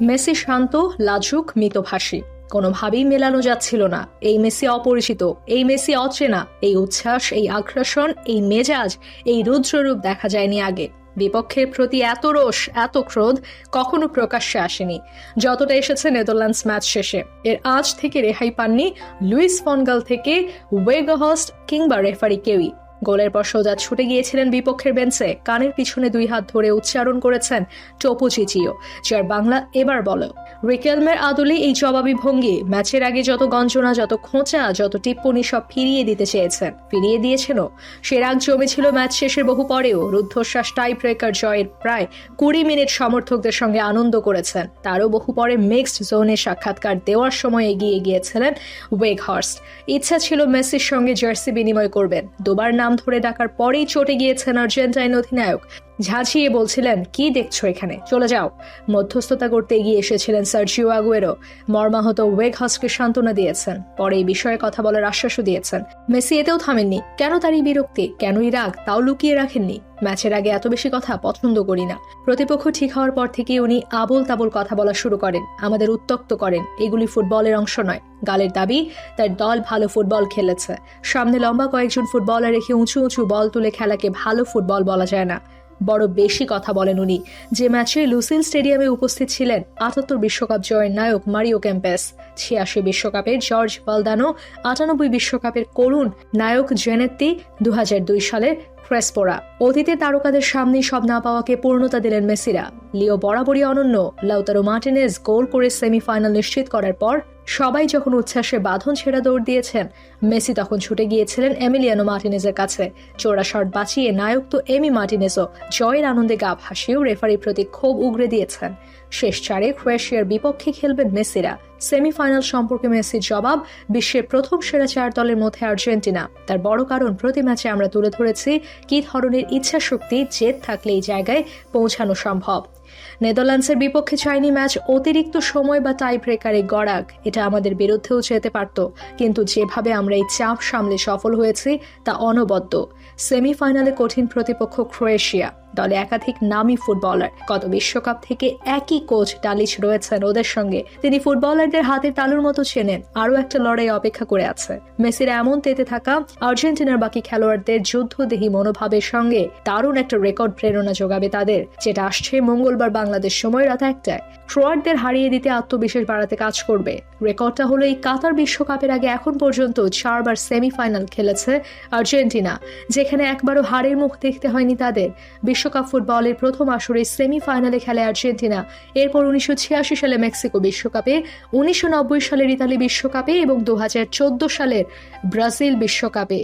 Messi শান্ত, লাজুক, মিতভাষী। কোনোভাবেই মেলানো যাচ্ছিল না। এই মেসি অপরিচিত, এই মেসি অচেনা। এই উচ্ছ্বাস, এই আগ্রাসন, এই মেজাজ, এই রুদ্ররূপ দেখা যায়নি আগে। বিপক্ষের প্রতি এত রোষ, এত ক্রোধ কখনো প্রকাশ্যে আসেনি যতটা এসেছে নেদারল্যান্ডস ম্যাচ শেষে। এর আজ থেকে রেহাই পাননি লুইস ফন গাল থেকে ওয়েগহর্স্ট কিংবা রেফারি কেউই। গোলের পর সোজা ছুটে গিয়েছিলেন বিপক্ষের বেঞ্চে, কানের পিছনে 2 হাত ধরে উচ্চারণ করেছেন টোপো চিচিও, যার বাংলা এবার বলো। রিকেলমের আদলে এই জবাবি ভঙ্গি, ম্যাচের আগে যত গঞ্জনা, যত খোঁচা, যত টিপ্পনি সব ফিরিয়ে দিতে চেয়েছেন, ফিরিয়ে দিয়েছেনও। সে রাগ জমেছিল ম্যাচ শেষের বহু পরেও। রুদ্ধশ্বাস টাই ব্রেকার জয়ের প্রায় 20 মিনিট সমর্থকদের সঙ্গে আনন্দ করেছেন। তারও বহু পরে মিক্সড জোনে সাক্ষাৎকার দেওয়ার সময় এগিয়ে গিয়েছিলেন ওয়েগহর্স্ট। ইচ্ছা ছিল মেসির সঙ্গে জার্সি বিনিময় করবেন। দুবার নাম ধরে ডাকার পরেই চটে গিয়েছেন আর্জেন্টাইন অধিনায়ক। ঝাঁঝিয়ে বলছিলেন, কি দেখছো এখানে, চলে যাও। মধ্যস্থতা করতে এগিয়ে এসেছিলেন সার্জিও আগুয়েরো। মর্মাহত ওয়েগহর্স্টকে সান্ত্বনা দিয়েছেন, পরে এই বিষয়ে কথা বলার আশ্বাসও দিয়েছেন। মেসি এতেও থামেননি। কেন তার এই বিরক্তি, কেনই রাগ, তাও লুকিয়ে রাখেননি। ম্যাচের আগে এত বেশি কথা পছন্দ করি না। প্রতিপক্ষ ঠিক হওয়ার পর থেকে উনি আবোল তাবোল কথা বলা শুরু করেন, আমাদের উত্ত্যক্ত করেন। এগুলি ফুটবলের অংশ নয়। গালের দাবি তার দল ভালো ফুটবল খেলেছে। সামনে লম্বা কয়েকজন ফুটবলার রেখে উঁচু উঁচু বল তুলে খেলাকে ভালো ফুটবল বলা যায় না। বড় বেশি কথা বলেন উনি। যে ম্যাচে লুসিল স্টেডিয়ামে উপস্থিত ছিলেন 78 বিশ্বকাপ জয়ের নায়ক মারিও কেম্পেস, 86 বিশ্বকাপের জর্জ ভালদানো, 98 বিশ্বকাপের করুণ নায়ক জেনেত্তি, 2002 সালের ক্রেসপোরা। অতীতে তারকাদের সামনে সব না পাওয়াকে পূর্ণতা দিলেন মেসিরা। লিও বরাবরই অনন্য। লাউতারো মার্টিনেজ গোল করে সেমিফাইনাল নিশ্চিত করার পর সবাই যখন উচ্ছ্বাসে বাঁধন ছেড়া দৌড় দিয়েছেন, মেসি তখন ছুটে গিয়েছিলেন এমিলিয়ানো মার্টিনেজের কাছে। চোরা শট বাঁচিয়ে নায়ক তো এমি মার্টিনেজও জয়ের আনন্দে গা ভাসিয়েও রেফারির প্রতি ক্ষোভ উগরে দিয়েছেন। শেষ 4-এ ক্রোয়েশিয়ার বিপক্ষে খেলবেন মেসিরা। সেমিফাইনাল সম্পর্কে মেসির জবাব, বিশ্বের প্রথম সেরা 4 দলের মধ্যে আর্জেন্টিনা। তার বড় কারণ প্রতি ম্যাচে আমরা তুলে ধরেছি কি ধরনের ইচ্ছা শক্তি, জেদ থাকলে এই জায়গায় পৌঁছানো সম্ভব। নেদারল্যান্ডসের বিপক্ষে চাইনি ম্যাচ অতিরিক্ত সময় বা টাই ব্রেকারে গড়াক, এটা আমাদের বিরুদ্ধেও যেতে পারত। কিন্তু যেভাবে আমরা এই চাপ সামলে সফল হয়েছি তা অনবদ্য। সেমিফাইনালে কঠিন প্রতিপক্ষ ক্রোয়েশিয়া, দলে একাধিক নামী ফুটবলার। গত বিশ্বকাপ থেকে একই কোচ ডালিচ রয়েছেন ওদের সঙ্গে। তিনি ফুটবলারদের হাতে তালুর মতো চেনেন। আরও একটা লড়াই অপেক্ষা করে আছে। মেসির এমন তেতে থাকা আর্জেন্টিনার বাকি খেলোয়াড়দের যুদ্ধদেহী মনোভাবের সঙ্গে দারুণ একটা রেকর্ড প্রেরণা যোগাবে তাদের, যেটা আসছে মঙ্গলবার বাংলাদেশ সময় রাত 1টায়। ক্রোয়াটদের হারিয়ে দিতে আত্মবিশ্বাস বাড়াতে কাজ করবে। রেকর্ডটা হলো এই কাতার বিশ্বকাপের আগে এখন পর্যন্ত 4 বার সেমিফাইনাল খেলেছে আর্জেন্টিনা, যেখানে একবারও হারের মুখ দেখতে হয়নি তাদের। বিশ্বকাপ ফুটবলের প্রথম আসরে সেমিফাইনালে খেলে আর্জেন্টিনা। এরপর 1986 সালে মেক্সিকো বিশ্বকাপে, 1990 সালের ইতালি বিশ্বকাপে এবং 2014 সালের ব্রাজিল বিশ্বকাপে।